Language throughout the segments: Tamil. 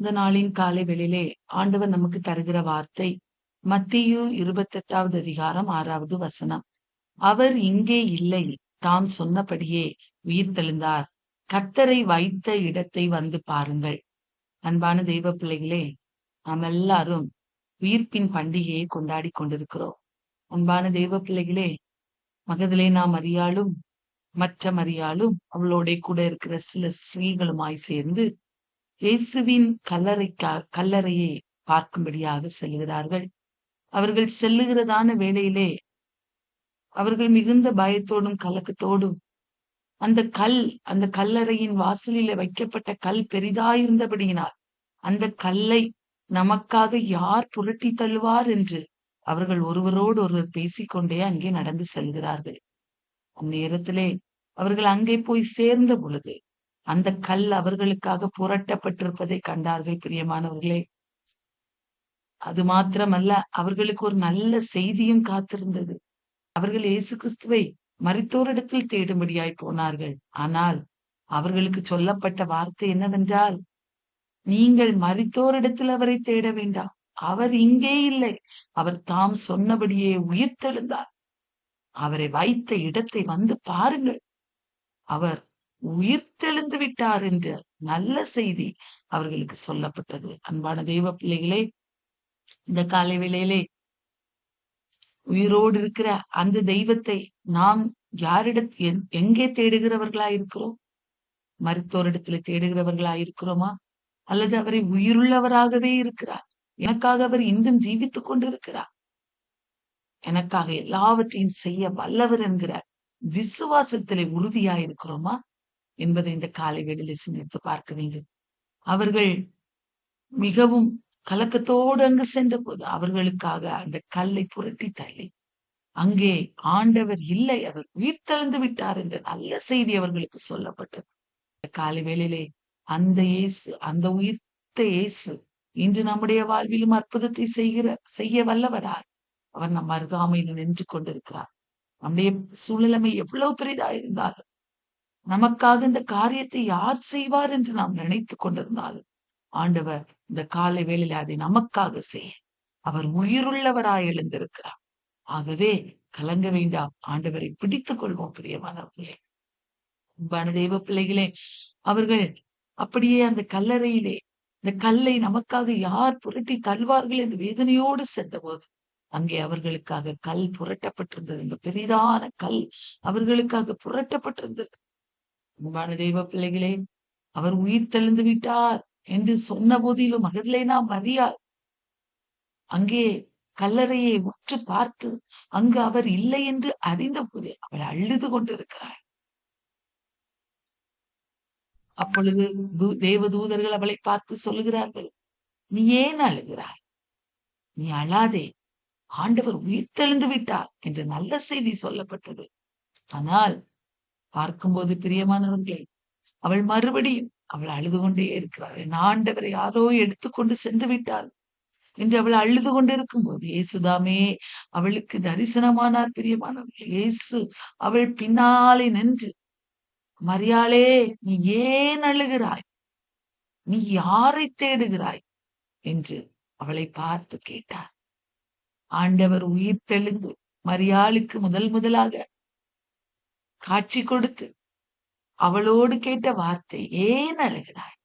இந்த நாளின் காலை வேளையிலே ஆண்டவர் நமக்கு தருகிற வார்த்தை மத்தேயு 28வது அதிகாரம் 6வது வசனம். அவர் இங்கே இல்லை, தாம் சொன்னபடியே உயிர்த்தெழுந்தார். கர்த்தரை வைத்த இடத்தை வந்து பாருங்கள். அன்பான தெய்வ பிள்ளைகளே, நாம் எல்லாரும் உயிர்ப்பின் பண்டிகையை கொண்டாடி கொண்டிருக்கிறோம். அன்பான தெய்வ பிள்ளைகளே, மகதலேனா மரியாளும் மற்ற மரியாளும் அவளோட கூட இருக்கிற சில ஸ்திரீகளுமாய் சேர்ந்து இயேசுவின் கல்லறையை பார்க்கும்படியாக செல்கிறார்கள். அவர்கள் செல்லுகிறதான வேளையிலே அவர்கள் மிகுந்த பயத்தோடும் கலக்கத்தோடும் அந்த கல்லறையின் வாசலிலே வைக்கப்பட்ட கல் பெரிதாயிருந்தபடியினால் அந்த கல்லை நமக்காக யார் புரட்டி தள்ளுவார் என்று அவர்கள் ஒருவரோடு ஒருவர் பேசிக்கொண்டே அங்கே நடந்து செல்கிறார்கள். அந்நேரத்திலே அவர்கள் அங்கே போய் சேர்ந்த பொழுது அந்த கல் அவர்களுக்காக புரட்டப்பட்டிருப்பதை கண்டார்கள். பிரியமானவர்களே, அது மாத்திரமல்ல, அவர்களுக்கு ஒரு நல்ல செய்தியும் காத்திருந்தது. அவர்கள் இயேசு கிறிஸ்துவை மரித்தோரிடத்தில் தேடும்படியாய் போனார்கள். ஆனால் அவர்களுக்கு சொல்லப்பட்ட வார்த்தை என்னவென்றால், நீங்கள் மரித்தோரிடத்தில் அவரை தேட வேண்டாம், அவர் இங்கே இல்லை, அவர் தாம் சொன்னபடியே உயிர்த்தெழுந்தார். அவரை வைத்த இடத்தை வந்து பாருங்கள், அவர் உயிர்த்தெழுந்து விட்டார் என்ற நல்ல செய்தி அவர்களுக்கு சொல்லப்பட்டது. அன்பான தெய்வ பிள்ளைகளே, இந்த காலை வேளையிலே உயிரோடு இருக்கிற அந்த தெய்வத்தை நாம் எங்கே தேடுகிறவர்களாய் இருக்கிறோம்? மரித்தோரிடத்துல தேடுகிறவர்களாய் இருக்கிறோமா? அல்லது அவரை உயிருள்ளவராகவே இருக்கிறார், எனக்காக அவர் இன்றும் ஜீவித்துக் கொண்டிருக்கிறார், எனக்காக எல்லாவற்றையும் செய்ய வல்லவர் என்கிற விசுவாசத்திலே உறுதியாயிருக்கிறோமா என்பதை இந்த காலை வேளையிலே சிந்தித்து பார்க்க வேண்டும். அவர்கள் மிகவும் கலக்கத்தோடு அங்கு சென்ற போது அவர்களுக்காக அந்த கல்லை புரட்டி தள்ளி, அங்கே ஆண்டவர் இல்லை, அவர் உயிர்த்தெழுந்து விட்டார் என்ற நல்ல செய்தி அவர்களுக்கு சொல்லப்பட்டது. காலை வேளையிலே அந்த இயேசு, அந்த உயிர்த்த இயேசு இன்று நம்முடைய வாழ்விலும் அற்புதத்தை செய்ய வல்லவரார். அவர் நம் அருகாமையில் நின்று கொண்டிருக்கிறார். நம்முடைய சூழ்நிலைமை எவ்வளவு பெரிதா இருந்தாலும், நமக்காக இந்த காரியத்தை யார் செய்வார் என்று நாம் நினைத்து கொண்டிருந்தாலும், ஆண்டவர் இந்த காலை வேளையில அதை நமக்காக செய்ய அவர் உயிருள்ளவராய் எழுந்திருக்கிறார். ஆகவே கலங்க வேண்டாம், ஆண்டவரை பிடித்துக் கொள்வோம். பிரியமானவர்களே, அன்பான தெய்வ பிள்ளைகளே, அவர்கள் அப்படியே அந்த கல்லறையிலே இந்த கல்லை நமக்காக யார் புரட்டி தள்ளுவார்கள் என்று வேதனையோடு சென்றபோது அங்கே அவர்களுக்காக கல் புரட்டப்பட்டிருந்தது. இந்த பெரிதான கல் அவர்களுக்காக புரட்டப்பட்டிருந்தது. அன்பான தெய்வ பிள்ளைகளே, அவர் உயிர் தெழுந்து விட்டார் என்று சொன்ன போதிலும் மகதலேனா மரியாள் அங்கே கல்லறையை உற்று பார்த்து அங்கு அவர் இல்லை என்று அறிந்த போதே அவள் அழுது கொண்டிருக்கிறாள். அப்பொழுது தேவதூதர்கள் அவளை பார்த்து சொல்லுகிறார்கள், நீ ஏன் அழுகிறாய்? நீ அழாதே, ஆண்டவர் உயிர்த்தெழுந்து விட்டார் என்று நல்ல செய்தி சொல்லப்பட்டது. ஆனால் பார்க்கும்போது பிரியமானவர்களே, அவள் மறுபடியும் அவள் அழுது கொண்டே இருக்கிறாள். என் ஆண்டவரை யாரோ எடுத்துக்கொண்டு சென்று விட்டாள் என்று அவள் அழுது கொண்டிருக்கும் போது இயேசுதாமே அவளுக்கு தரிசனமானார். பிரியமானவர்களே, இயேசு அவள் பின்னாலே நின்று, மரியாளே, நீ ஏன் அழுகிறாய்? நீ யாரை தேடுகிறாய் என்று அவளை பார்த்து கேட்டார். ஆண்டவர் உயிர் தெழுந்து மரியாளுக்கு முதலாக காட்சி கொடுத்து அவளோடு கேட்ட வார்த்தை, ஏன் அழுகிறாய்?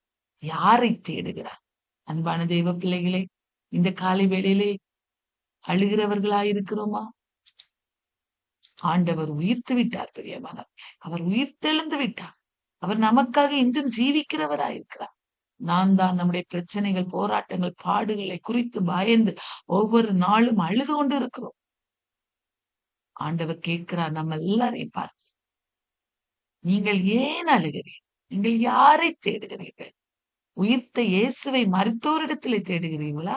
யாரை தேடுகிறாய்? அன்பான தெய்வ பிள்ளைகளே, இந்த காலை வேளையிலே அழுகிறவர்களாயிருக்கிறோமா? ஆண்டவர் உயிர்த்து விட்டார். பிரியமானவர்களே, அவர் உயிர்த்தெழுந்து விட்டார். அவர் நமக்காக இன்றும் ஜீவிக்கிறவராயிருக்கிறார். நான் தான் நம்முடைய பிரச்சனைகள், போராட்டங்கள், பாடுகளை குறித்து பயந்து ஒவ்வொரு நாளும் அழுது கொண்டு இருக்கிறோம். ஆண்டவர் கேட்கிறார் நம்ம எல்லாரையும் பார்த்து, நீங்கள் ஏன் அழுகிறீர்கள்? நீங்கள் யாரை தேடுகிறீர்கள்? உயிர்த்த இயேசுவை மரித்தோரிடத்திலே தேடுகிறீர்களா?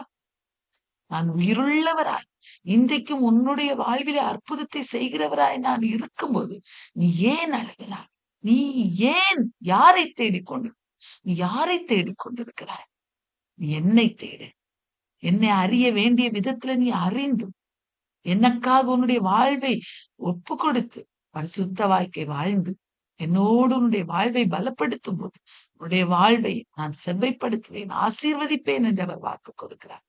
நான் உயிருள்ளவராய் இன்றைக்கும் உன்னுடைய வாழ்விலே அற்புதத்தை செய்கிறவராய் நான் இருக்கும்போது நீ ஏன் அழுகிறாய்? நீ ஏன் யாரை தேடிக்கொண்டு நீ யாரை தேடிக்கொண்டிருக்கிறாய்? நீ என்னை தேடு. என்னை அறிய வேண்டிய விதத்துல நீ அறிந்து எனக்காக உன்னுடைய வாழ்வை ஒப்பு கொடுத்து பரிசுத்த வாழ்க்கை வாழ்ந்து என்னோடு உன்னுடைய வாழ்வை பலப்படுத்தும் போது உன்னுடைய வாழ்வை நான் செவ்வைப்படுத்துவேன், ஆசீர்வதிப்பேன் என்று அவர் வாக்கு கொடுக்கிறார்.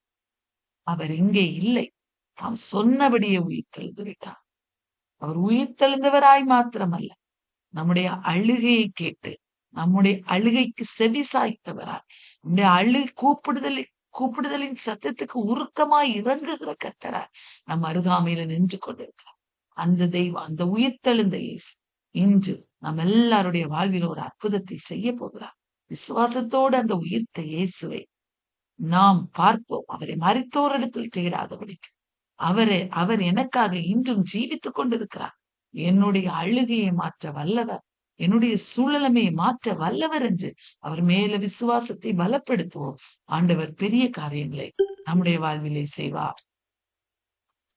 அவர் இங்கே இல்லை, தாம் சொன்னபடியே உயிர்த்தெழுந்து விட்டார். அவர் உயிர்த்தெழுந்தவராய் மாத்திரமல்ல, நம்முடைய அழுகையை கேட்டு நம்முடைய அழுகைக்கு செவி சாய்த்தவராய், நம்முடைய கூப்பிடுதலின் சத்தத்துக்கு உருக்கமாய் இறங்குகிற கர்த்தராய் நம் அருகாமையில நின்று கொண்டிருக்கிறார். அந்த தெய்வம், அந்த உயிர்த்தெழுந்த இயேசு இன்று நம் எல்லாருடைய வாழ்வில் ஒரு அற்புதத்தை செய்ய போகிறார். விசுவாசத்தோடு அந்த உயிர்த்த இயேசுவை நாம் பார்ப்போம். அவரை மரித்தோரிடத்தில் தேடாதபடிக்கு அவர் எனக்காக இன்றும் ஜீவித்துக் கொண்டிருக்கிறார். என்னுடைய அழுகையை மாற்ற வல்லவர், என்னுடைய சூழலமையை மாற்ற வல்லவர் என்று அவர் மேல விசுவாசத்தை பலப்படுத்துவோம். ஆண்டவர் பெரிய காரியங்களை நம்முடைய வாழ்விலே செய்வார்.